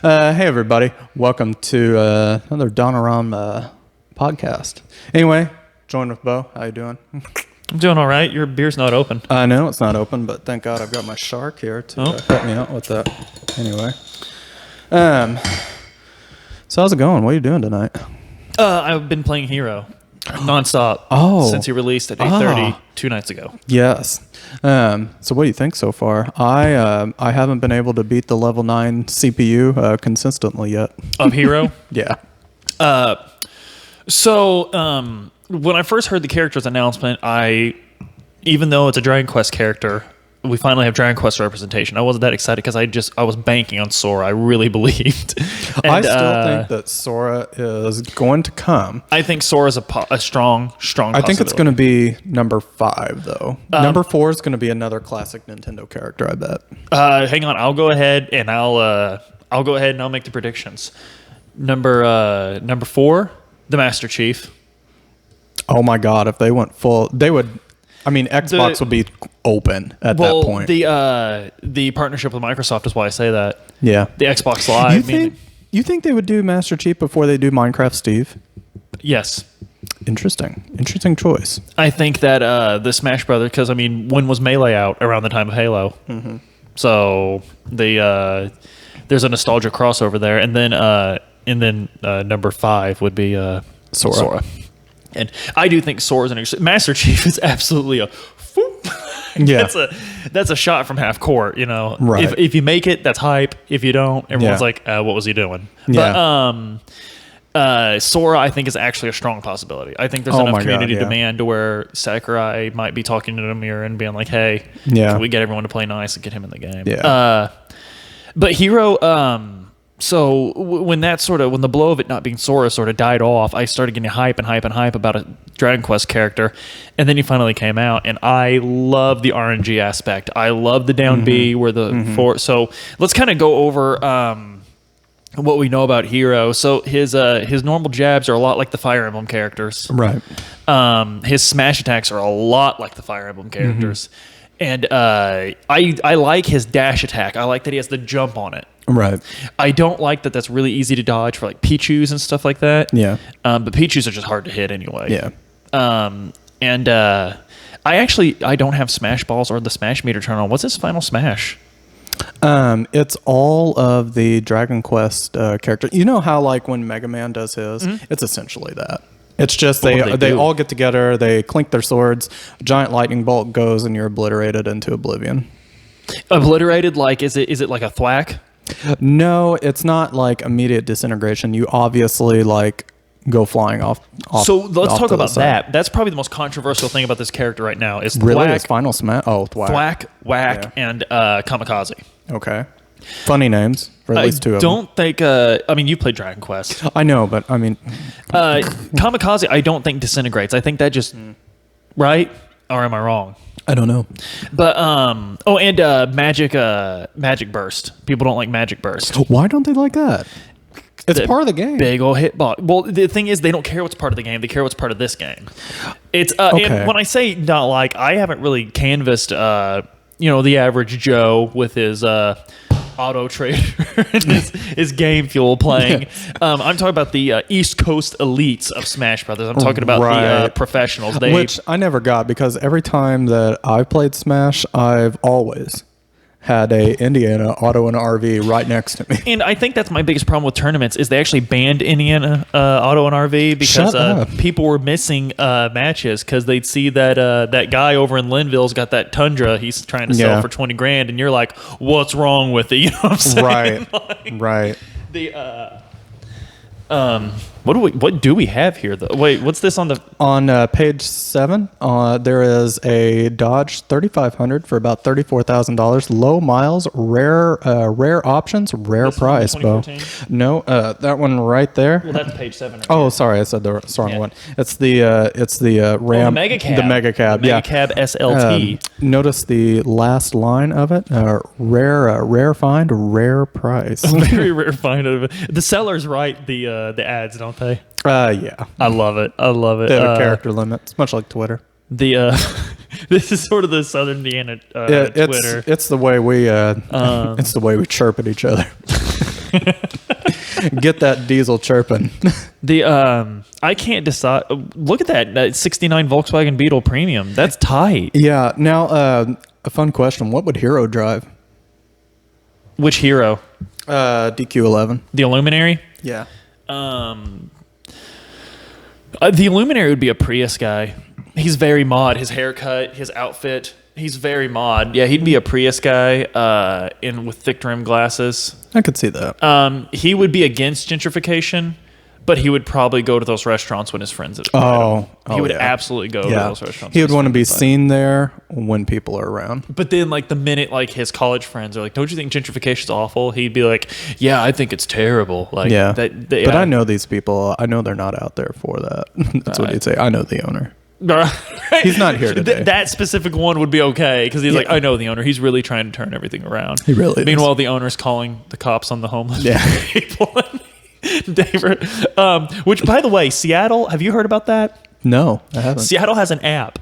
Hey everybody, welcome to another Don0rom podcast. Anyway, joined with Beau. How you doing? I'm doing all right. Your beer's not open. I know it's not open, but thank God I've got my shark here to help me out with that. Anyway, so how's it going? What are you doing tonight? I've been playing Hero nonstop since he released at 8:30 2 nights ago. Yes. So what do you think so far? I haven't been able to beat the level 9 CPU consistently yet. Of Hero? Yeah. So when I first heard the character's announcement, even though it's a Dragon Quest character, we finally have Dragon Quest representation. I wasn't that excited because I was banking on Sora. I really believed. And, I still think that Sora is going to come. I think Sora's a strong I think it's going to be number 5, though. Number 4 is going to be another classic Nintendo character, I bet. Hang on, I'll go ahead and I'll make the predictions. Number 4, the Master Chief. Oh my God! If they went full, they would. I mean, Xbox would be open at that point. The partnership with Microsoft is why I say that. Yeah. The Xbox Live. You think they would do Master Chief before they do Minecraft Steve? Yes. Interesting choice. I think that the Smash Brothers, because I mean, when was Melee out? Around the time of Halo. Mm-hmm. So there's a nostalgia crossover there, and then number 5 would be Sora. And I do think Sora's an interesting. Master Chief is absolutely a. Yeah, that's a shot from half court. You know, right. If you make it, that's hype. If you don't, everyone's like, "What was he doing?" Yeah. But Sora, I think, is actually a strong possibility. I think there's enough community demand to where Sakurai might be talking to Nomura and being like, "Hey, can we get everyone to play nice and get him in the game?" Yeah. But Hero. So when the blow of it not being Sora sort of died off, I started getting hype about a Dragon Quest character, and then he finally came out, and I love the RNG aspect. I love the down B where the So let's kind of go over what we know about Hero. So his normal jabs are a lot like the Fire Emblem characters, right? His smash attacks are a lot like the Fire Emblem characters, and I like his dash attack. I like that he has the jump on it. Right. I don't like that that's really easy to dodge for like Pichus and stuff like that. Yeah. But Pichus are just hard to hit anyway. Yeah. I don't have Smash Balls or the Smash meter turned on. What's his final Smash? It's all of the Dragon Quest characters. You know how like when Mega Man does his, it's essentially that. It's just they all get together, they clink their swords, a giant lightning bolt goes, and you're obliterated into oblivion. Obliterated? Like is it like a thwack? No, it's not like immediate disintegration. You obviously like go flying off. So let's talk about that. That's probably the most controversial thing about this character right now is really his final smash. Oh, thwack, whack, and kamikaze. Okay, funny names for at least 2 of them. Don't think. I mean, you played Dragon Quest. I know, but I mean, kamikaze. I don't think disintegrates. I think that just right. Or am I wrong? I don't know. But magic burst. People don't like magic burst. Why don't they like that? It's part of the game. Big old hitbox. Well, the thing is, they don't care what's part of the game. They care what's part of this game. It's and when I say not like, I haven't really canvassed the average Joe with his auto trader and his game fuel playing. I'm talking about the East Coast elites of Smash Brothers. I'm talking about the professionals. Which I never got because every time that I've played Smash, I've always had a Indiana auto and RV right next to me. And I think that's my biggest problem with tournaments is they actually banned Indiana auto and RV because people were missing matches because they'd see that that guy over in Linville's got that Tundra he's trying to sell for $20,000 and you're like, what's wrong with it? You know what I'm saying? Right. The what do we have here though? Wait, what's this on page 7? There is a Dodge 3500 for about $34,000. Low miles, rare options, rare price. Bo. No, that one right there. Well, that's page 7. Right oh, sorry, I said the wrong one. It's the Ram, the Mega Cab. The Mega Cab, Mega Cab SLT. Notice the last line of it. Rare find, rare price. A very rare find of it. The sellers write the ads, don't they? Yeah. I love it. They have a character limit. It's much like Twitter. This is sort of the Southern Indiana Twitter. It's the way we it's the way we chirp at each other. Get that diesel chirping. I can't decide. Look at that 69 Volkswagen Beetle Premium. That's tight. Yeah. Now, a fun question. What would Hero drive? Which Hero? DQ11. The Illuminary? Yeah. The Illuminary would be a Prius guy. He's very mod. His haircut, his outfit. He's very mod. Yeah, he'd be a Prius guy with thick rim glasses. I could see that. He would be against gentrification, but he would probably go to those restaurants when his friends. He would absolutely go to those restaurants. He would want to be seen there when people are around. But then, like the minute like his college friends are like, "Don't you think gentrification's awful?" He'd be like, "Yeah, I think it's terrible." Like, yeah. But I know these people. I know they're not out there for that. That's what he'd say. I know the owner. He's not here today. That specific one would be okay because he's like, I know the owner. He's really trying to turn everything around. He really is. Meanwhile, the owner's calling the cops on the homeless people. David, which, by the way, Seattle, have you heard about that? No, I haven't. Seattle has an app.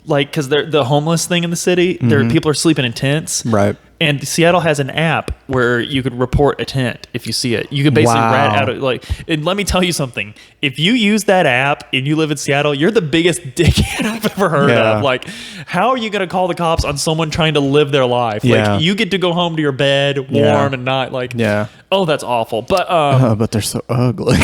Like, because the homeless thing in the city, people are sleeping in tents. Right. And Seattle has an app where you could report a tent if you see it. You could basically rat out and let me tell you something. If you use that app and you live in Seattle, you're the biggest dickhead I've ever heard of. Like, how are you going to call the cops on someone trying to live their life? Like, you get to go home to your bed warm and not like, oh, that's awful. But but they're so ugly.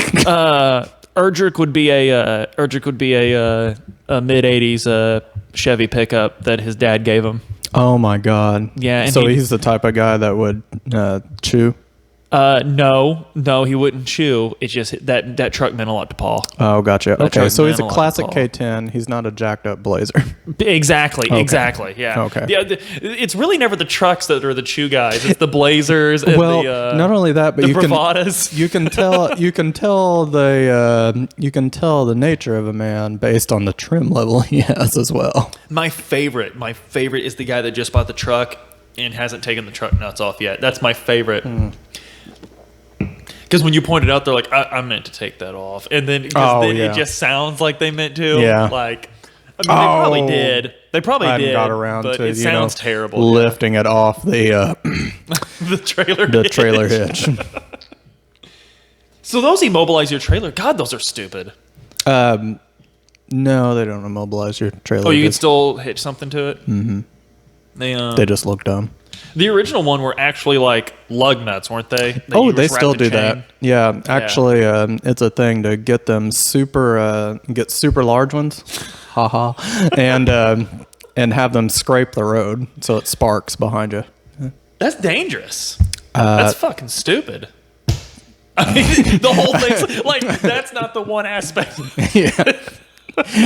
Erdrich would be a mid '80s Chevy pickup that his dad gave him. Oh my God! Yeah, and so he's the type of guy that would chew. No, he wouldn't chew. It's just that truck meant a lot to Paul. Oh, gotcha. Okay, so he's a classic K10. He's not a jacked up Blazer. Exactly. Yeah. Okay. Yeah, it's really never the trucks that are the chew guys. It's the Blazers. And not only that, but the bravadas. You can tell the nature of a man based on the trim level he has as well. My favorite is the guy that just bought the truck and hasn't taken the truck nuts off yet. That's my favorite. Because when you point it out, they're like, I meant to take that off. And then, it just sounds like they meant to. Yeah. Like, I mean, they probably did. They probably did. Got around but to, it sounds terrible. Lifting it off the trailer hitch. So those immobilize your trailer. God, those are stupid. No, they don't immobilize your trailer. Oh, you can still hitch something to it? Mm-hmm. They just look dumb. The original one were actually like lug nuts, weren't they? They still do that. Yeah, actually, it's a thing to get them super large ones, and have them scrape the road so it sparks behind you. That's dangerous. That's fucking stupid. I mean, the whole thing's like that's not the one aspect. Yeah.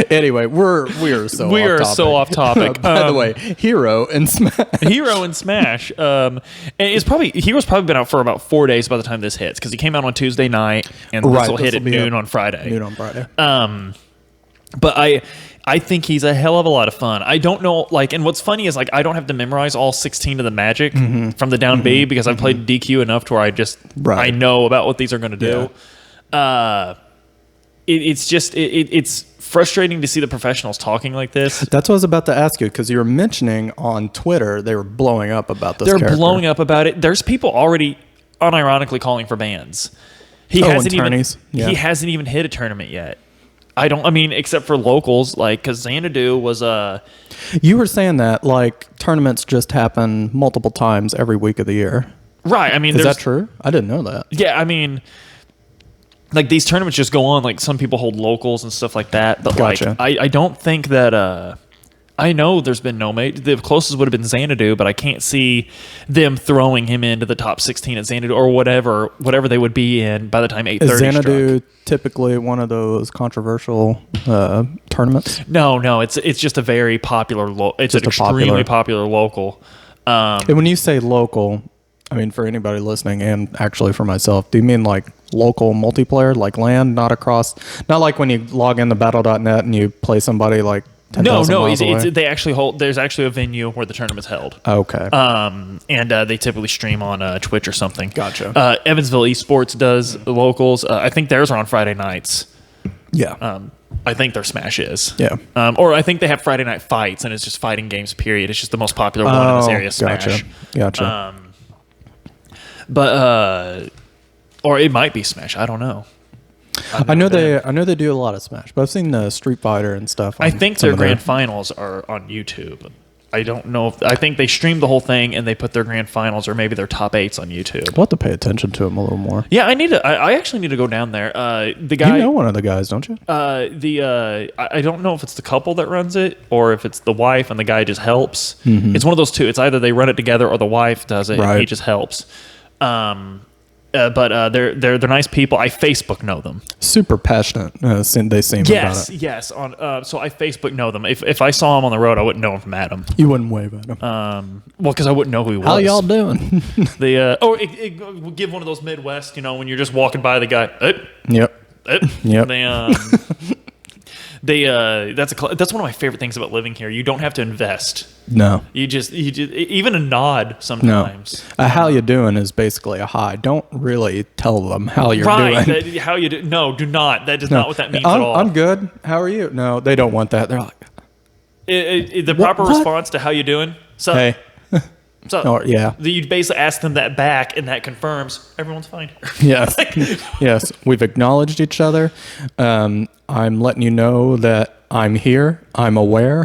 Anyway, we are so off topic. By the way, Hero and Smash. Hero's probably been out for about 4 days by the time this hits because he came out on Tuesday night and this will hit at noon on Friday. But I think he's a hell of a lot of fun. I don't know, and what's funny is I don't have to memorize all 16 of the magic from the down B because I've played DQ enough to where I know about what these are going to do. Yeah. It's frustrating to see the professionals talking like this. That's what I was about to ask you because you were mentioning on Twitter they were blowing up about this. They're blowing up about it. There's people already unironically calling for bans. He hasn't even hit a tournament yet. Except for locals, because Xanadu was You were saying that tournaments just happen multiple times every week of the year. Right. Is that true? I didn't know that. Yeah, these tournaments just go on. Some people hold locals and stuff like that. But gotcha. I don't think that. I know there's been no mate. The closest would have been Xanadu, but I can't see them throwing him into the top 16 at Xanadu or whatever they would be in by the time 8:30. Is Xanadu typically one of those controversial tournaments? No. It's just a very popular. It's an extremely popular local. And when you say local, for anybody listening and actually for myself, do you mean local multiplayer, LAN, not like when you log into battle.net and you play somebody 10,000 miles away? They actually hold. There's actually a venue where the tournament's held. Okay. And they typically stream on Twitch or something. Gotcha. Evansville Esports does the locals. I think theirs are on Friday nights. Yeah. I think their Smash is. Yeah. Or I think they have Friday night fights and it's just fighting games. Period. It's just the most popular one in this area. Smash. Gotcha. But or it might be Smash. I don't know. I know they do a lot of Smash, but I've seen the Street Fighter and stuff. I think their grand finals are on YouTube. I don't know if I think they streamed the whole thing and they put their grand finals or maybe their top 8s on YouTube. We'll have to pay attention to them a little more. Yeah, I actually need to go down there. The guy, you know one of the guys, don't you? I don't know if it's the couple that runs it or if it's the wife and the guy just helps. It's one of those two. It's either they run it together or the wife does it and he just helps. But they're nice people. I Facebook know them. Super passionate. They seem about it. Yes. So I Facebook know them. If I saw him on the road, I wouldn't know him from Adam. You wouldn't wave at him. Well, because I wouldn't know who he was. How y'all doing? Give one of those Midwest. When you're just walking by the guy. Yep. That's one of my favorite things about living here. You don't have to invest. No. You just even a nod sometimes. No. How you doing is basically a hi. Don't really tell them how you're doing. How you do? No, do not. That is not what that means at all. I'm good. How are you? No, they don't want that. They're like, the proper response to how you doing? So, hey. So yeah, you basically ask them that back, and that confirms everyone's fine. Yes, yes, we've acknowledged each other. I'm letting you know that I'm here. I'm aware.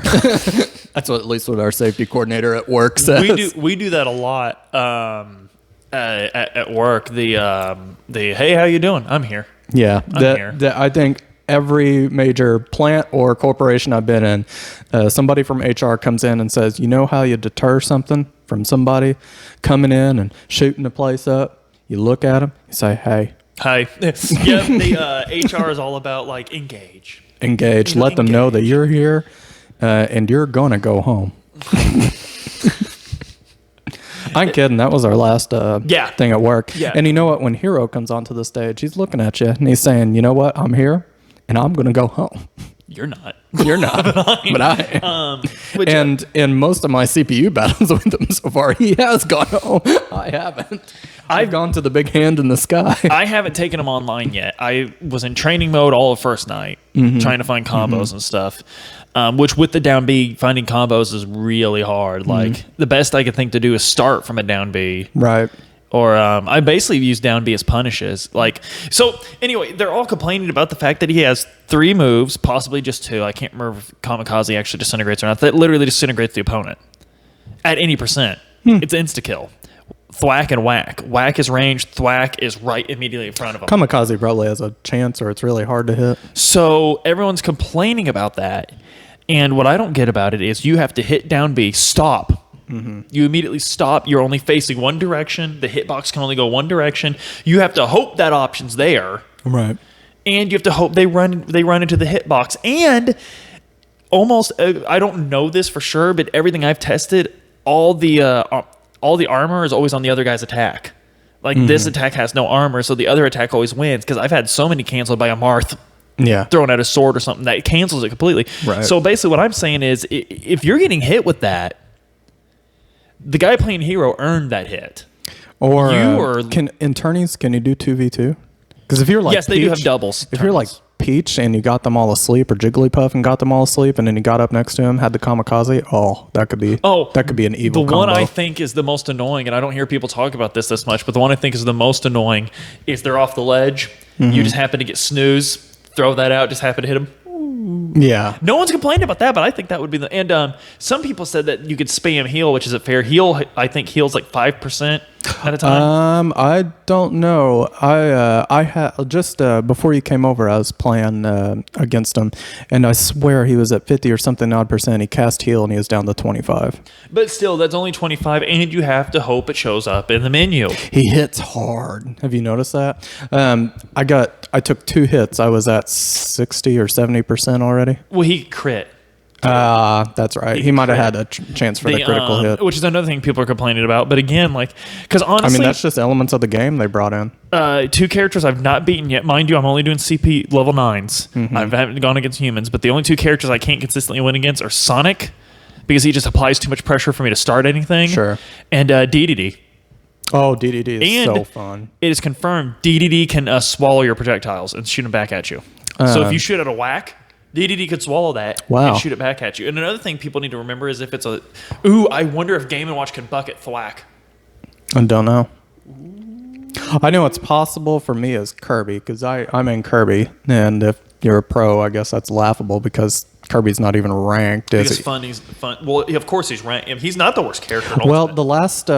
That's at least what our safety coordinator at work says. We do that a lot at work. The hey, how you doing? I'm here. Yeah, I'm here. I think every major plant or corporation I've been in, somebody from HR comes in and says, you know how you deter something from somebody coming in and shooting the place up? You look at them, you say, hey. Hi. Yeah, the HR is all about like engage. Let them know that you're here and you're going to go home. I'm kidding. That was our last thing at work. Yeah. And you know what? When Hero comes onto the stage, he's looking at you and he's saying, you know what? I'm here and I'm going to go home. You're not. You're not. But I am. And in most of my CPU battles with him so far, he has gone home. I haven't. I've gone to the big hand in the sky. I haven't taken him online yet. I was in training mode all of first night, trying to find combos and stuff. Which with the down B, finding combos is really hard. Like the best I could think to do is start from a down B. Right. Or I basically use down B as punishes. So anyway, they're all complaining about the fact that he has 3 moves, possibly just 2. I can't remember if Kamikaze actually disintegrates or not. That literally disintegrates the opponent at any percent. It's insta-kill. Thwack and whack. Whack is ranged. Thwack is right immediately in front of him. Kamikaze probably has a chance or it's really hard to hit. So everyone's complaining about that. And what I don't get about it is you have to hit down B, stop. You immediately stop. You're only facing one direction. The hitbox can only go one direction. You have to hope that option's there. Right. And you have to hope they run into the hitbox. And almost, I don't know this for sure, but everything I've tested, all the armor is always on the other guy's attack. Like this attack has no armor, so the other attack always wins. Because I've had so many canceled by a Marth. Yeah. Throwing out a sword or something that cancels it completely. Right. So basically what I'm saying is if you're getting hit with that, the guy playing Hero earned that hit. Or in tourneys, can you do 2v2? Because if you're like yes, they do have doubles. If you're like Peach and you got them all asleep, or Jigglypuff and got them all asleep, and then you got up next to him, had the Kamikaze, that could be an evil combo. The one I think is the most annoying, and I don't hear people talk about this much, but the one I think is the most annoying is they're off the ledge. You just happen to get snooze, throw that out, just happen to hit him. Yeah. No one's complained about that, but I think that would be the... And some people said that you could spam heal, which isn't fair. Heal, I think, heals like 5% at a time. I don't know. I had just before you came over, I was playing against him, and I swear he was at 50 or something odd percent. He cast heal, and he was down to 25. But still, that's only 25, and you have to hope it shows up in the menu. He hits hard. Have you noticed that? I took 2 hits. I was at 60 or 70% already. Well, he crit. That's right. He might have had a chance for the critical hit. Which is another thing people are complaining about. But again, because honestly... I mean, that's just elements of the game they brought in. 2 characters I've not beaten yet. Mind you, I'm only doing CP level 9s. I haven't gone against humans. But the only 2 characters I can't consistently win against are Sonic, because he just applies too much pressure for me to start anything. Sure. And DDD. Oh, DDD is so fun. It is confirmed DDD can swallow your projectiles and shoot them back at you. So if you shoot at a whack, DDD could swallow that and shoot it back at you. And another thing people need to remember is if it's I wonder if Game & Watch can bucket thwack. I don't know. I know it's possible for me as Kirby because I'm in Kirby, and if you're a pro, I guess that's laughable because Kirby's not even ranked. Is he? He's fun. Well, of course he's ranked. He's not the worst character. Well, the last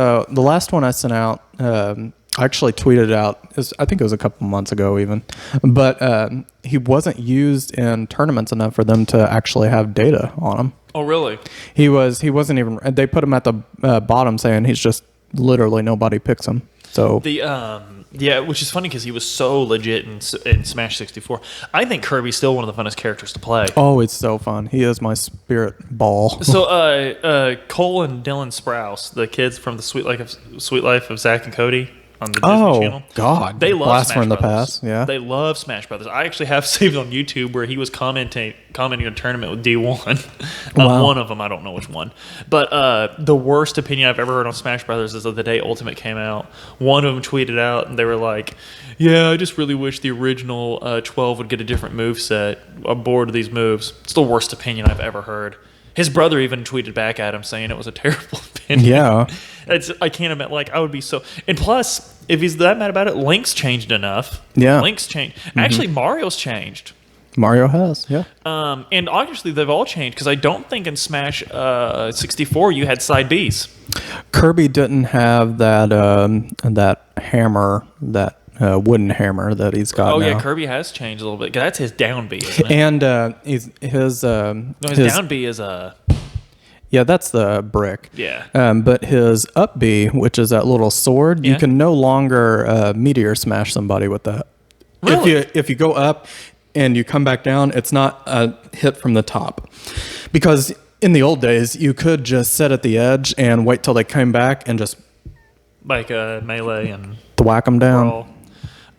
one I sent out, I actually tweeted out. I think it was a couple months ago even, but he wasn't used in tournaments enough for them to actually have data on him. Oh, really? He wasn't even. They put him at the bottom, saying he's just literally nobody picks him. So which is funny because he was so legit in Smash 64. I think Kirby's still one of the funnest characters to play. Oh, it's so fun. He is my spirit ball. So Cole and Dylan Sprouse, the kids from the Sweet Life of Zach and Cody on the Disney Channel. God. They love Blast Smash from the Brothers. past. Yeah. They love Smash Brothers. I actually have saved on YouTube where he was commenting on a tournament with D1. Wow. One of them, I don't know which one. But the worst opinion I've ever heard on Smash Brothers is of the day Ultimate came out. One of them tweeted out, and they were like, yeah, I just really wish the original 12 would get a different moveset. I'm bored of these moves. It's the worst opinion I've ever heard. His brother even tweeted back at him saying it was a terrible opinion. Yeah. I can't imagine. Like, I would be so. And plus, if he's that mad about it, Link's changed enough. Yeah. Link's changed. Actually, Mario's changed. Mario has, yeah. And obviously, they've all changed because I don't think in Smash 64 you had side Bs. Kirby didn't have that hammer, that wooden hammer that he's got. Oh now. yeah, Kirby has changed a little bit. That's his down B, isn't it? And his down B is a. Yeah, that's the brick. Yeah. But his up B, which is that little sword, you can no longer meteor smash somebody with that. Really? If you go up and you come back down, it's not a hit from the top. Because in the old days, you could just sit at the edge and wait till they came back and just like melee and whack them down.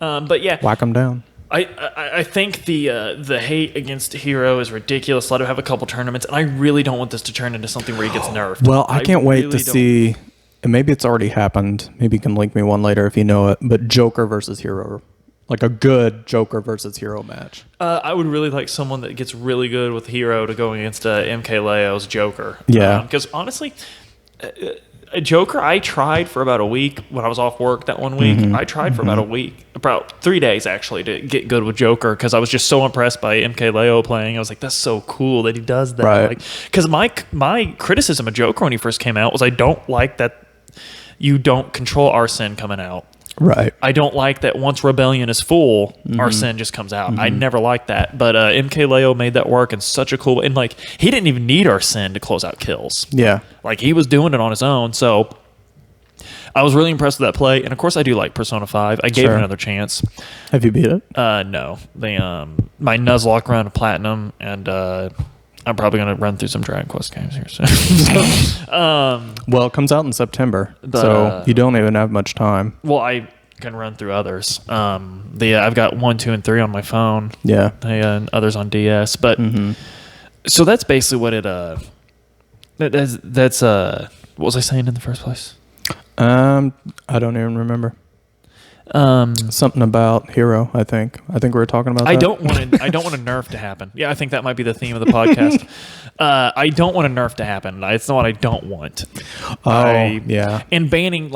But yeah, whack them down. I think the hate against Hero is ridiculous. Let him have a couple tournaments, and I really don't want this to turn into something where he gets nerfed. Well, I can't wait to see, and maybe it's already happened. Maybe you can link me one later if you know it, but Joker versus Hero. Like a good Joker versus Hero match. I would really like someone that gets really good with Hero to go against MK Leo's Joker. Yeah. Because honestly, a Joker, I tried for about a week when I was off work that one week. I tried for about a week, about 3 days actually, to get good with Joker because I was just so impressed by MK Leo playing. I was like, that's so cool that he does that. Right. Because my criticism of Joker when he first came out was I don't like that you don't control Arsene coming out. Right. I don't like that once Rebellion is full, Arsene just comes out. I never liked that. But MK Leo made that work in such a cool way. And, like, he didn't even need Arsene to close out kills. Yeah. Like, he was doing it on his own. So, I was really impressed with that play. And, of course, I do like Persona 5. I gave it another chance. Have you beat it? No. They, my Nuzlocke run to Platinum, and I'm probably going to run through some Dragon Quest games here soon. Well, it comes out in September, so you don't even have much time. Well, I can run through others. I've got 1, 2, and 3 on my phone. Yeah. And others on DS. But so that's basically what it. That's what was I saying in the first place? I don't even remember. Something about Hero. I think we were talking about that. I don't want a nerf to happen. Yeah, I think that might be the theme of the podcast. I don't want a nerf to happen. It's not what I don't want. Yeah. And banning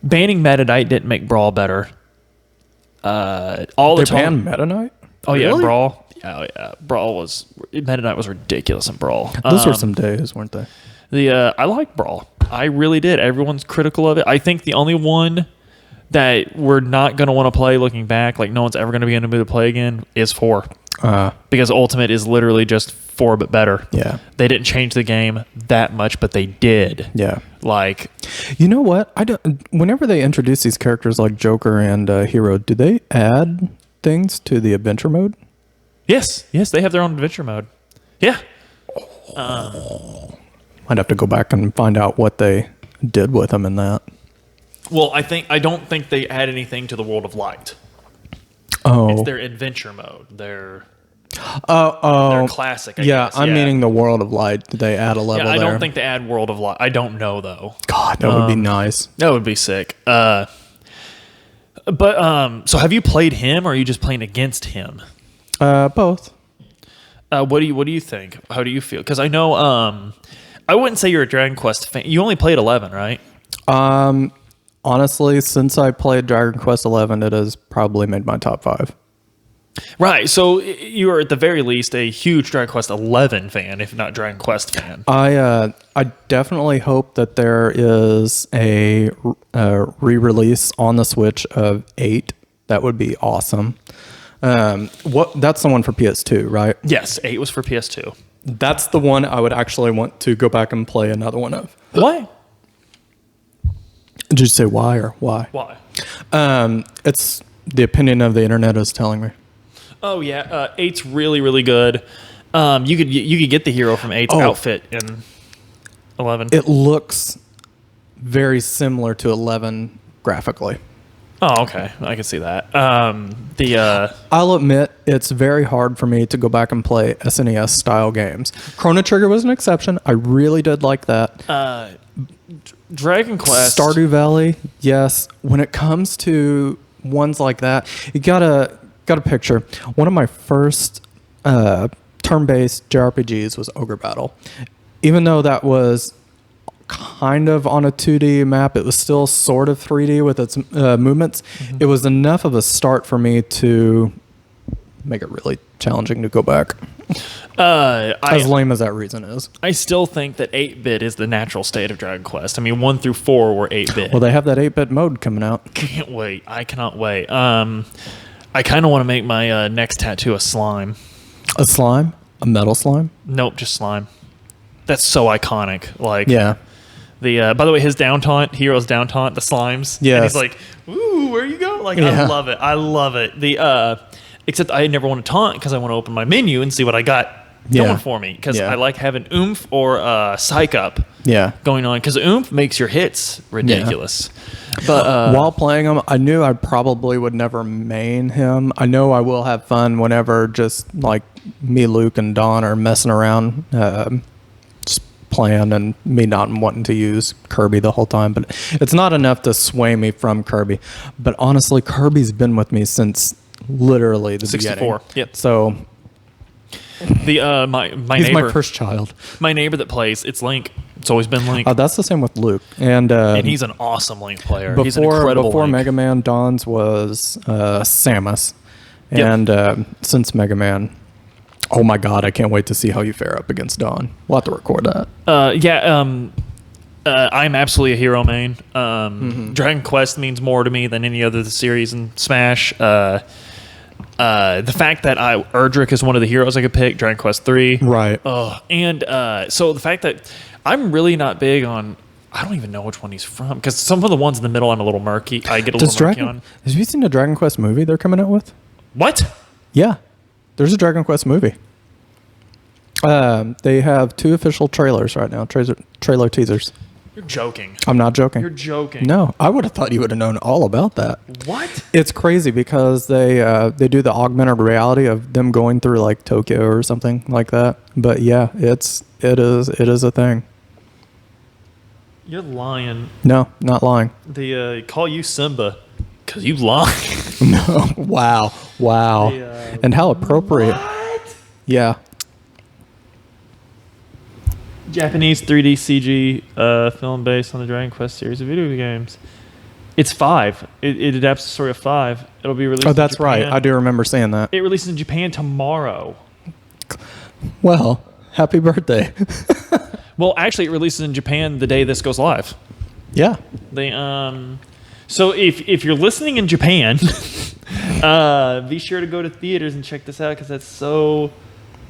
banning Meta Knight didn't make Brawl better. All the time. They banned Meta Knight? Oh yeah, Really? Brawl. Oh yeah, Meta Knight was ridiculous in Brawl. Those were some days, weren't they? I like Brawl. I really did. Everyone's critical of it. I think the only one that we're not going to want to play looking back, like no one's ever going to be in the mood to play again, is 4. Because Ultimate is literally just 4 but better. Yeah. They didn't change the game that much, but they did. Yeah. Like, you know what? Whenever they introduce these characters like Joker and Hero, do they add things to the adventure mode? Yes, they have their own adventure mode. Yeah. I'd have to go back and find out what they did with them in that. Well, I don't think they add anything to the World of Light. Oh. It's their adventure mode. Their classic. I guess. I'm meaning the World of Light. Did they add a level there? I don't think they add World of Light. I don't know though. God, that would be nice. That would be sick. So have you played him, or are you just playing against him? Both. What do you think? How do you feel? Because I know I wouldn't say you're a Dragon Quest fan. You only played 11, right? honestly, since I played Dragon Quest 11, it has probably made my top 5. Right. So you are at the very least a huge Dragon Quest 11 fan, if not Dragon Quest fan. I definitely hope that there is a re-release on the Switch of 8. That would be awesome. That's the one for PS2, right? Yes, 8 was for PS2. That's the one I would actually want to go back and play another one of. Why? Did you say why or why? Why? It's the opinion of the internet is telling me. Oh yeah, 8's really really good. You could get the hero from 8's outfit in 11. It looks very similar to 11 graphically. Oh, okay. I can see that. I'll admit it's very hard for me to go back and play SNES style games. Chrono Trigger was an exception. I really did like that. Dragon Quest, Stardew Valley, yes. When it comes to ones like that, you gotta picture. One of my first turn-based JRPGs was Ogre Battle. Even though that was kind of on a 2D map, it was still sort of 3D with its movements. Mm-hmm. It was enough of a start for me to make it really challenging to go back. As lame as that reason is. I still think that 8-bit is the natural state of Dragon Quest. I mean, 1 through 4 were 8-bit. Well, they have that 8-bit mode coming out. Can't wait. I cannot wait. I kind of want to make my next tattoo a slime. A slime? A metal slime? Nope, just slime. That's so iconic. Like, yeah. By the way, his down taunt, Hero's down taunt, the slimes. Yes. And he's like, ooh, where you go? Like, yeah. I love it. Except I never want to taunt because I want to open my menu and see what I got going for me. Because I like having oomph or psych up going on. Because oomph makes your hits ridiculous. Yeah. But while playing him, I knew I probably would never main him. I know I will have fun whenever just like me, Luke, and Don are messing around. Just playing and me not wanting to use Kirby the whole time, but it's not enough to sway me from Kirby. But honestly, Kirby's been with me since literally the 64. beginning. Yep. So my he's neighbor, my first child. My neighbor that plays, it's Link. It's always been Link. That's the same with Luke, and he's an awesome Link player. He's an incredible Link. Mega Man, Don's was Samus, and since Mega Man. Oh my God! I can't wait to see how you fare up against Don. We'll have to record that. I'm absolutely a hero main. Dragon Quest means more to me than any other series in Smash. The fact that Erdrick is one of the heroes I could pick, Dragon Quest 3. Right. So the fact that I'm really not big on, I don't even know which one he's from, because some of the ones in the middle I'm a little murky. I get a little murky on. Have you seen the Dragon Quest movie they're coming out with? What? Yeah. There's a Dragon Quest movie. They have 2 official trailers right now, trailer teasers. You're joking. I'm not joking. You're joking. No, I would have thought you would have known all about that. What? It's crazy because they do the augmented reality of them going through like Tokyo or something like that. But yeah, it is a thing. You're lying. No, not lying. They call you Simba because you lie. No. Wow. And how appropriate. What? Yeah. Japanese 3D CG film based on the Dragon Quest series of video games. It's 5. It adapts the story of 5. It'll be released. Oh, that's right. I do remember saying that. It releases in Japan tomorrow. Well, happy birthday. Well, actually, it releases in Japan the day this goes live. Yeah. They So if you're listening in Japan, be sure to go to theaters and check this out because that's so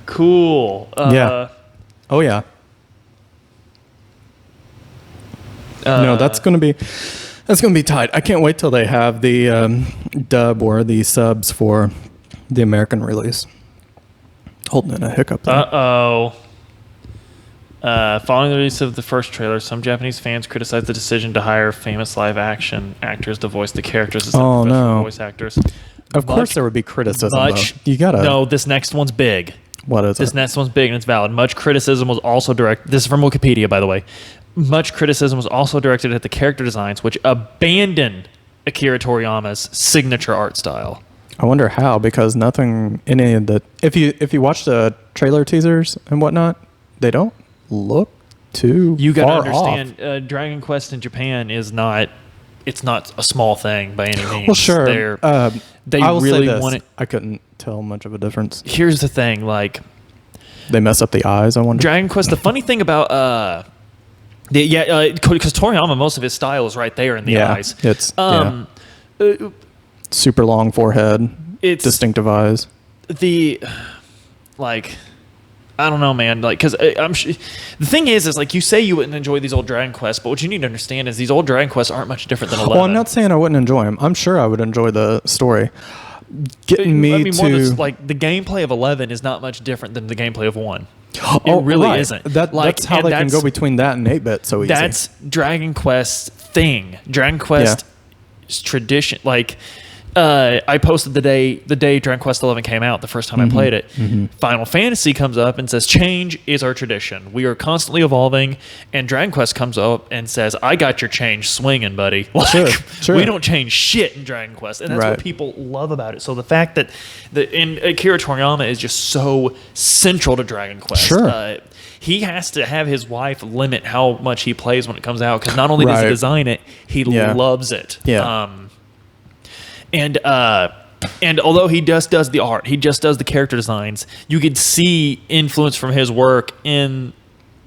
cool. Yeah. Oh yeah. No, that's gonna be tight. I can't wait till they have the dub or the subs for the American release. Holding in a hiccup there. Following the release of the first trailer, some Japanese fans criticized the decision to hire famous live-action actors to voice the characters as professional voice actors. Of course there would be criticism, though. You gotta... No, this next one's big. What is it? This next one's big and it's valid. Much criticism was also directed... This is from Wikipedia, by the way. Much criticism was also directed at the character designs, which abandoned Akira Toriyama's signature art style. I wonder how, because nothing... Any of the... If you watch the trailer teasers and whatnot, they don't look too You far gotta understand, Dragon Quest in Japan is not it's not a small thing by any means. Well, sure. They I will really say this. want it. I couldn't tell much of a difference. Here's the thing, like They mess up the eyes, I wonder. Dragon Quest. The funny thing about because Toriyama, most of his style is right there in the eyes. It's super long forehead, it's distinctive eyes. I don't know, man. Like, because the thing is like you say you wouldn't enjoy these old Dragon Quests, but what you need to understand is these old Dragon Quests aren't much different than 11. Well, I'm not saying I wouldn't enjoy them. I'm sure I would enjoy the story. Getting me to like the gameplay of 11 is not much different than the gaplay of 1. It really isn't. That's how they can go between that and 8-bit so easy. That's Dragon Quest thing. Dragon Quest tradition. Like, I posted the day Dragon Quest 11 came out, the first time I played it. Final Fantasy comes up and says, change is our tradition. We are constantly evolving. And Dragon Quest comes up and says, I got your change swinging, buddy. Like, sure. We don't change shit in Dragon Quest. And that's what people love about it. So the fact that Akira Toriyama is just so central to Dragon Quest. Sure. He has to have his wife limit how much he plays when it comes out, because not only does he design it, he loves it. Yeah. And although he just does the art, he just does the character designs, you could see influence from his work in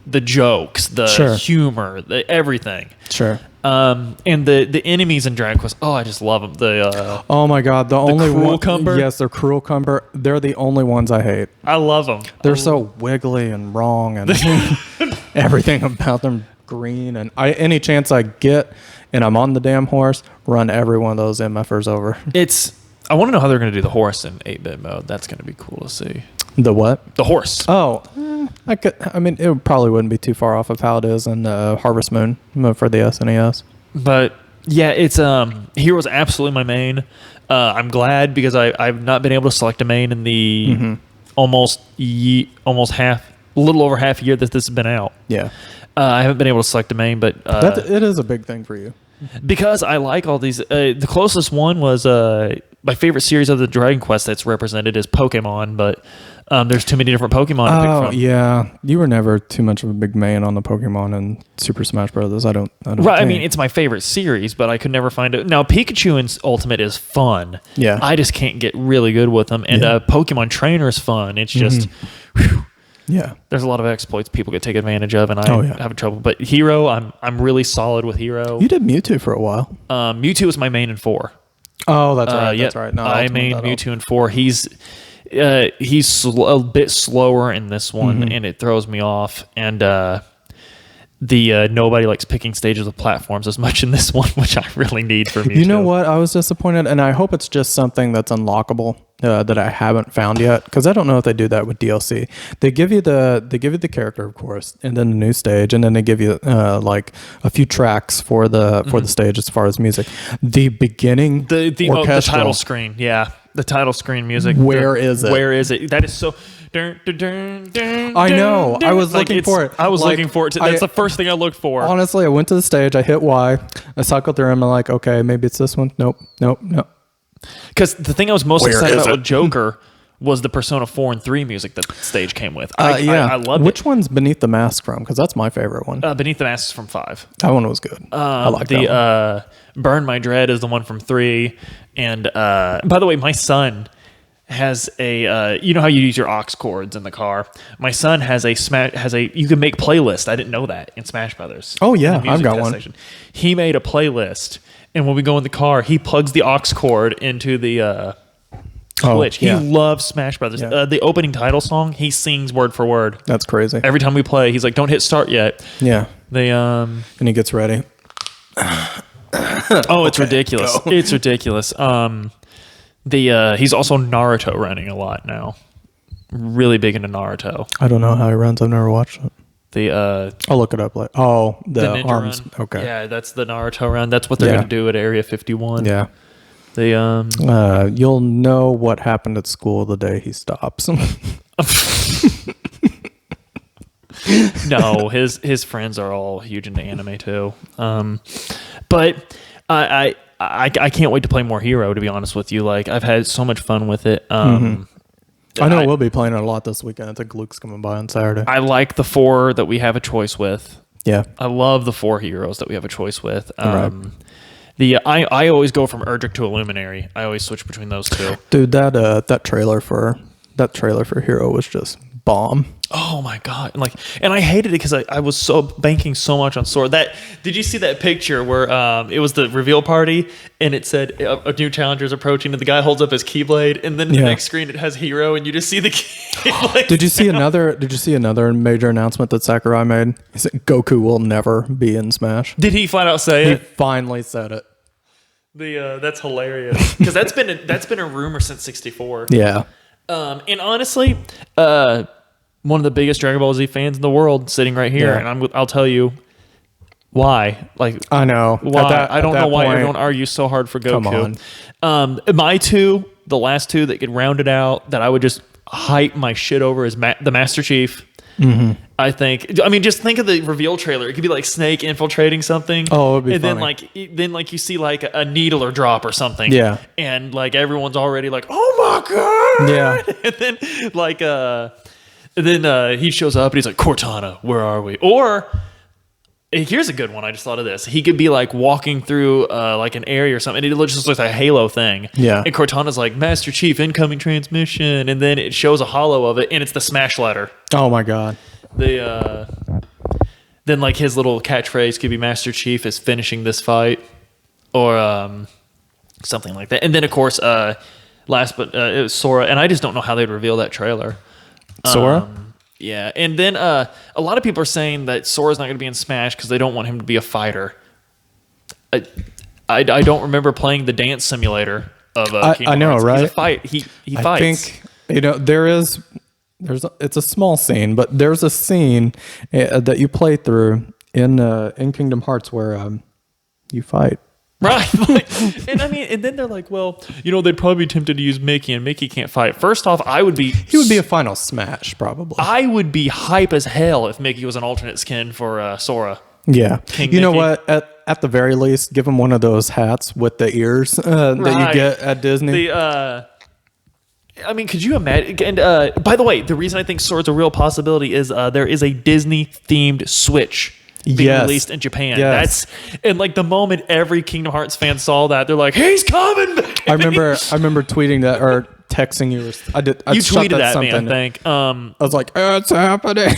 the jokes, the humor, the everything. Sure. And the enemies in Dragon Quest, I just love them. Oh my God, the only Cruel Cumber? Yes, they're Cruel Cumber. They're the only ones I hate. I love them. They're so wiggly and wrong, and everything about them green. And any chance I get, and I'm on the damn horse, run every one of those MFers over. I want to know how they're going to do the horse in 8-bit mode. That's going to be cool to see. The what? The horse. Oh, it probably wouldn't be too far off of how it is in Harvest Moon for the SNES. But yeah, it's Hero's absolutely my main. I'm glad because I've not been able to select a main in the almost a little over half a year that this has been out. Yeah. I haven't been able to select a main, but it is a big thing for you. Because I like all these. The closest one was my favorite series of the Dragon Quest that's represented is Pokemon, but there's too many different Pokemon to pick from. Yeah. You were never too much of a big man on the Pokemon and Super Smash Brothers. I don't right. think. I mean, it's my favorite series, but I could never find it. Now, Pikachu in Ultimate is fun. Yeah. I just can't get really good with them. And Pokemon Trainer is fun. It's just... Whew, yeah, there's a lot of exploits people could take advantage of, and I'm having trouble. But Hero, I'm really solid with Hero. You did Mewtwo for a while. Mewtwo was my main in 4. Oh, that's right. That's right. No, I made Mewtwo in 4. He's a bit slower in this one, and it throws me off. And nobody likes picking stages with platforms as much in this one, which I really need for Mewtwo. You know what? I was disappointed, and I hope it's just something that's unlockable that I haven't found yet, because I don't know if they do that with DLC. They give you the character, of course, and then the new stage, and then they give you like a few tracks for the stage as far as music. The beginning, the title screen, the title screen music. Where is it? Where is it? That is so. Dun, dun, dun, dun, I know. I was looking for it. I was looking for it. That's the first thing I looked for. Honestly, I went to the stage. I hit Y. I cycled through them. I'm like, okay, maybe it's this one. Nope. Because the thing I was most excited about with Joker was the Persona 4 and 3 music that the stage came with. I loved it. Which one's Beneath the Mask from? Because that's my favorite one. Beneath the Mask is from 5. That one was good. I like that one. Burn My Dread is the one from 3. And by the way, my son has a you know how you use your aux cords in the car. My son has you can make playlist. I didn't know that in Smash Brothers. Oh yeah, I've got one. Station. He made a playlist, and when we go in the car, he plugs the aux cord into the Switch. He loves Smash Brothers. Yeah. The opening title song, he sings word for word. That's crazy. Every time we play, he's like, "Don't hit start yet." Yeah. And he gets ready. It's ridiculous. Go. It's ridiculous. He's also Naruto running a lot now. Really big into Naruto. I don't know how he runs. I've never watched it. I'll look it up later. Oh, the arms. Run. Okay. Yeah, that's the Naruto run. That's what they're going to do at Area 51. Yeah. You'll know what happened at school the day he stops. No, his friends are all huge into anime too. But I can't wait to play more Hero, to be honest with you. Like, I've had so much fun with it. I know we'll be playing it a lot this weekend. I think Luke's coming by on Saturday. I like the 4 that we have a choice with. Yeah. I love the 4 heroes that we have a choice with. Right. I always go from Erdrick to Illuminary. I always switch between those two. Dude, that trailer for Hero was just bomb. Oh my god! And I hated it because I was so banking so much on Sora. Did you see that picture where it was the reveal party and it said a new challenger is approaching and the guy holds up his Keyblade and then the next screen it has Hero and you just see the Keyblade. Did you see another major announcement that Sakurai made? He said Goku will never be in Smash. Did he flat out say it? He finally said it. That's hilarious because that's been a rumor since 64. Yeah. And honestly, one of the biggest Dragon Ball Z fans in the world sitting right here, and I'll tell you why. I know why. I don't know why everyone argues so hard for Goku. Come on. My two, the last two that get rounded out that I would just hype my shit over is the Master Chief. Mm-hmm. I mean, just think of the reveal trailer. It could be like Snake infiltrating something. Oh, it'd be funny. Then you see like a needle or drop or something. Yeah. And like everyone's already like, oh my god. Yeah. And then he shows up and he's like, Cortana, where are we? Or here's a good one. I just thought of this. He could be like walking through like an area or something. And it just looks like a Halo thing. Yeah. And Cortana's like, Master Chief, incoming transmission. And then it shows a holo of it, and it's the Smash letter. Oh my god. Then like his little catchphrase could be Master Chief is finishing this fight, or something like that. And then of course, it was Sora, and I just don't know how they'd reveal that trailer. Sora. Yeah, and then a lot of people are saying that Sora's not going to be in Smash because they don't want him to be a fighter. I don't remember playing the dance simulator of Kingdom I know, Hearts. right? He's a fight. He fights. I think it's a small scene, but there's a scene that you play through in Kingdom Hearts where you fight. Right. And then they're like, well, they'd probably be tempted to use Mickey, and Mickey can't fight. First off, he would be a final Smash, probably. I would be hype as hell if Mickey was an alternate skin for Sora. Yeah. King you know Mickey. what? At the very least, give him one of those hats with the ears that you get at Disney. Could you imagine? And by the way, the reason I think Sora's a real possibility is there is a Disney-themed Switch being released in Japan. Yes. And like the moment every Kingdom Hearts fan saw that, they're like, "He's coming back." I remember tweeting that or texting you. You tweeted at me, I think. I was like, "It's happening."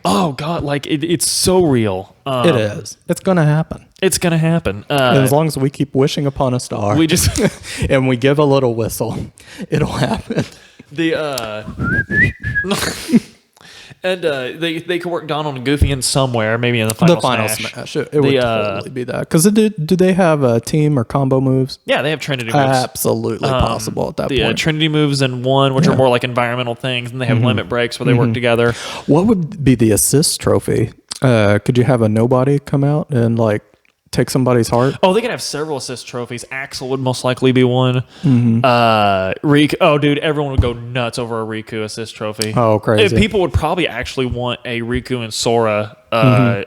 Oh God, like it's so real. It is. It's gonna happen. It's gonna happen. And as long as we keep wishing upon a star, we just and we give a little whistle, it'll happen. And they could work Donald and Goofy in somewhere, maybe in the final Smash. It would totally be that. Because do they have a team or combo moves? Yeah, they have Trinity moves. Absolutely possible at that point. Trinity moves in one, which are more like environmental things, and they have limit breaks where they work together. What would be the assist trophy? Could you have a nobody come out and like take somebody's heart? Oh, they can have several assist trophies. Axel would most likely be one. Mm-hmm. Riku. Oh, dude, everyone would go nuts over a Riku assist trophy. Oh, crazy. People would probably actually want a Riku and Sora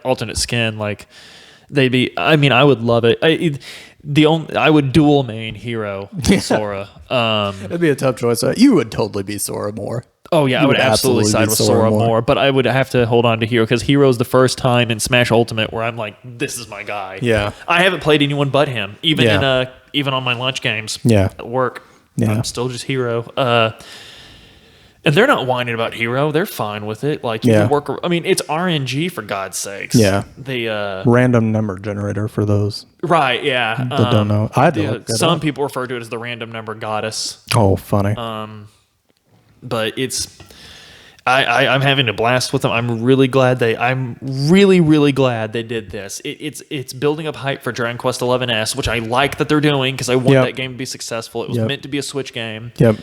alternate skin. Like they'd be. I mean, I would love it. I would dual main Hero Sora. It'd be a tough choice. You would totally be Sora more. Oh yeah, I would absolutely side with Sora more, but I would have to hold on to Hero because Hero's the first time in Smash Ultimate where I'm like, this is my guy. Yeah, I haven't played anyone but him, even on my lunch games. At work. Yeah, I'm still just Hero. And they're not whining about Hero; they're fine with it. Like you can work. I mean, it's RNG for God's sakes. Yeah, the random number generator for those. Right. Yeah. That don't know. Some people refer to it as the random number goddess. Oh, funny. But I'm having a blast with them. I'm really really glad they did this. It's building up hype for Dragon Quest XI-S, which I like that they're doing because I want that game to be successful. It was meant to be a Switch game. Yep.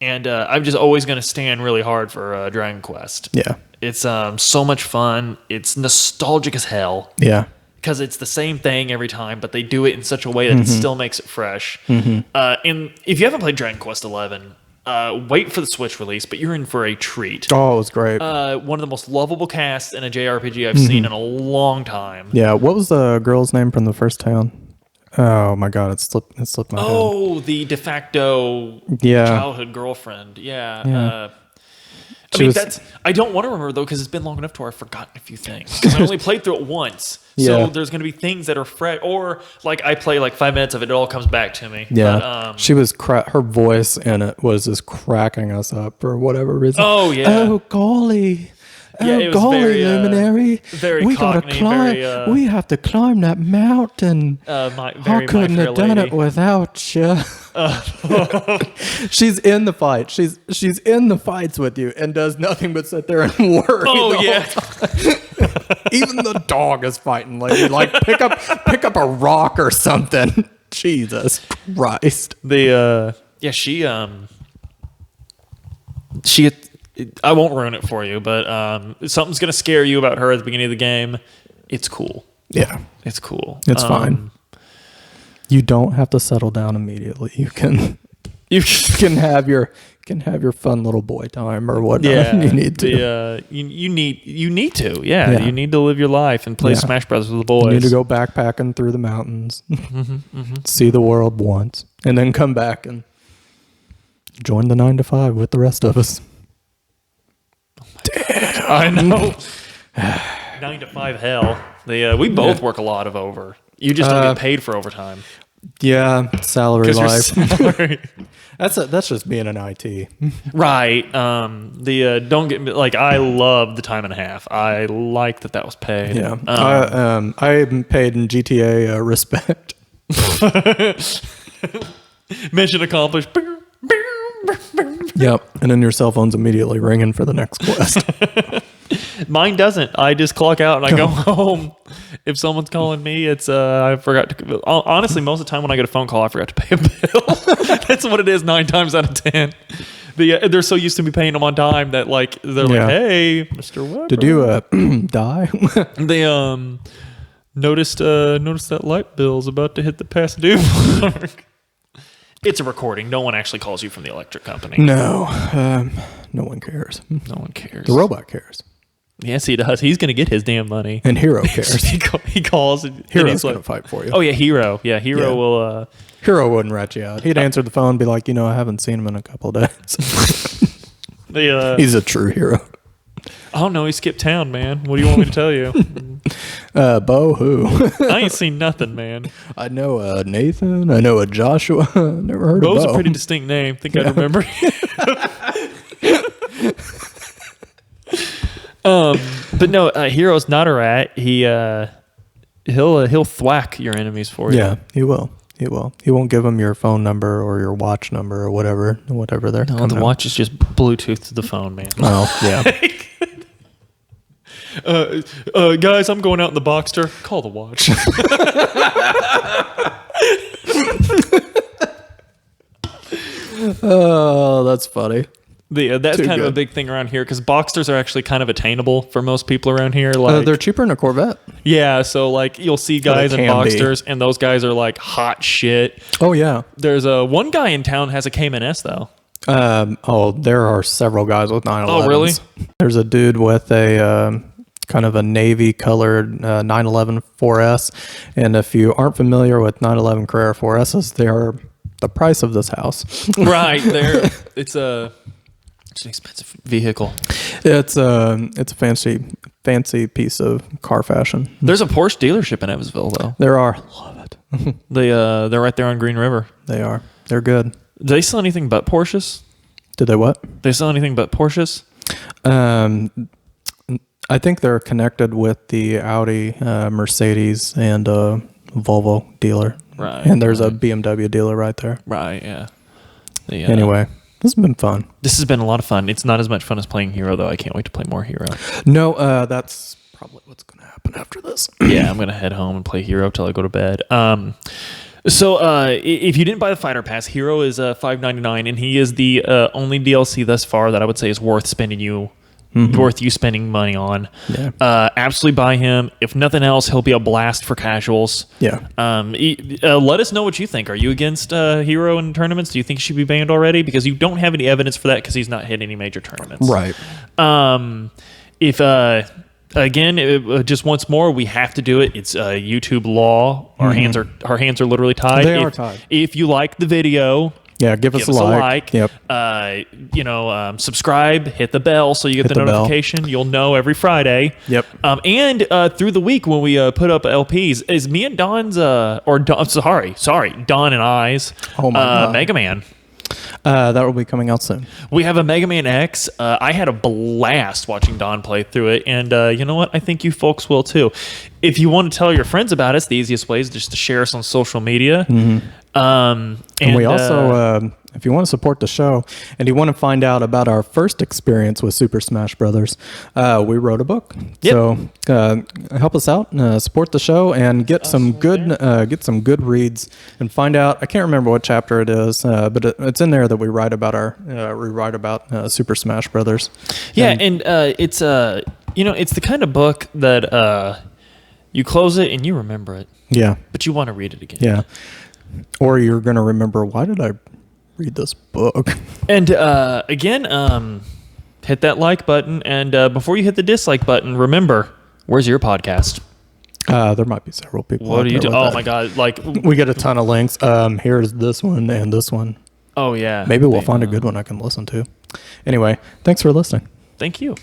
And I'm just always going to stand really hard for Dragon Quest. Yeah. It's so much fun. It's nostalgic as hell. Yeah. Because it's the same thing every time, but they do it in such a way that it still makes it fresh. And if you haven't played Dragon Quest XI, wait for the Switch release, but you're in for a treat. Oh, it was great. One of the most lovable casts in a JRPG I've seen in a long time. Yeah, what was the girl's name from the first town? Oh my god, it slipped my head. Oh, the de facto childhood girlfriend. Yeah. I don't want to remember though because it's been long enough to where I've forgotten a few things. Because I only played through it once, so there's going to be things that are fresh. Or like I play like 5 minutes of it, it all comes back to me. Yeah, but, she was her voice in it was just cracking us up for whatever reason. Oh yeah. Oh golly. Yeah, oh golly, very, luminary! Very we Cockney, gotta climb. We have to climb that mountain. I couldn't have done it without you. She's in the fight. She's in the fights with you and does nothing but sit there and worry. Oh yeah. Even the dog is fighting lady. Like pick up a rock or something. Jesus Christ. She I won't ruin it for you, but something's going to scare you about her at the beginning of the game. It's cool. Yeah. It's cool. It's fine. You don't have to settle down immediately. You can have your fun little boy time or whatever you need to. You need to. Yeah, you need to live your life and play Smash Brothers with the boys. You need to go backpacking through the mountains, see the world once, and then come back and join the 9 to 5 with the rest of us. Damn. I know. 9 to 5 hell. We both work a lot of over. You just don't get paid for overtime. Yeah, salary life. That's just being an IT. Right. Don't get me like I love the time and a half. I like that was paid. Yeah. I'm paid in GTA respect. Mission accomplished. Yep, and then your cell phone's immediately ringing for the next quest. Mine doesn't. I just clock out and I go home. If someone's calling me, it's I forgot to. Honestly, most of the time when I get a phone call, I forgot to pay a bill. That's what it is 9 times out of 10. They're so used to me paying them on time that like they're like, "Hey, Mr. Weber, did you die?" They noticed that light bill's about to hit the past due mark. It's a recording. No one actually calls you from the electric company. No, no one cares. No one cares. The robot cares. Yes, he does. He's going to get his damn money. And Hero cares. he calls. Hero's going to fight for you. Oh, yeah, Hero. Yeah, Hero will... Hero wouldn't rat you out. He'd answer the phone and be like, I haven't seen him in a couple of days. He's a true hero. I don't know. He skipped town, man. What do you want me to tell you? Beau who? I ain't seen nothing, man. I know a Nathan. I know a Joshua. Never heard Beau's of Beau. A pretty distinct name. Think I'd remember. But no, Hero's not a rat. He'll thwack your enemies for you. Yeah, he will. He will. He won't give them your phone number or your watch number or whatever they're. No, the watch is just Bluetooth to the phone, man. Oh yeah. Guys, I'm going out in the Boxster. Call the watch. Oh, that's funny. That's Too kind of a good. big thing around here because Boxsters are actually kind of attainable for most people around here. Like they're cheaper than a Corvette. Yeah, so like you'll see guys in Boxsters and those guys are like hot shit. Oh yeah. There's one guy in town has a Cayman S though. There are several guys with 911s. Oh really? There's a dude with a kind of a navy colored 911 4S, and if you aren't familiar with 911 Carrera 4Ss, they are the price of this house. Right there, it's an expensive vehicle. It's a fancy piece of car fashion. There's a Porsche dealership in Evansville though. There are. Love it. They're right there on Green River. They are. They're good. Do they sell anything but Porsches? Did they what? They sell anything but Porsches? I think they're connected with the Audi, Mercedes, and Volvo dealer. Right. And there's a BMW dealer right there. Right, yeah. Anyway, this has been fun. This has been a lot of fun. It's not as much fun as playing Hero, though. I can't wait to play more Hero. No, that's probably what's going to happen after this. Yeah, I'm going to head home and play Hero till I go to bed. So if you didn't buy the Fighter Pass, Hero is $5.99, and he is the only DLC thus far that I would say is worth you spending money on. Yeah. Absolutely buy him. If nothing else, he'll be a blast for casuals. Yeah. Let us know what you think. Are you against Hero in tournaments? Do you think he should be banned already? Because you don't have any evidence for that because he's not hit any major tournaments. Right. Just once more, we have to do it. It's YouTube law. Our hands are literally tied. They are tied. If you like the video, Yeah, give us a like. Yep. Subscribe, hit the bell so you get the notification. You'll know every Friday. Yep. And through the week when we put up LPs, is me and Don and I's Mega Man. That will be coming out soon. We have a Mega Man X. I had a blast watching Don play through it, and you know what? I think you folks will too. If you want to tell your friends about us, the easiest way is just to share us on social media. Mm-hmm. And we also, if you want to support the show and you want to find out about our first experience with Super Smash Brothers, we wrote a book. Yep. So help us out, support the show, and get some good reads, and find out. I can't remember what chapter it is, but it's in there that we write about Super Smash Brothers. Yeah, and it's it's the kind of book that you close it and you remember it. Yeah. But you want to read it again. Yeah. Or you're going to remember, why did I read this book? And again, hit that like button. And before you hit the dislike button, remember, where's your podcast? There might be several people. What do you do? Oh, my God. Like, we get a ton of links. Here's this one and this one. Oh, yeah. Maybe we'll find a good one I can listen to. Anyway, thanks for listening. Thank you.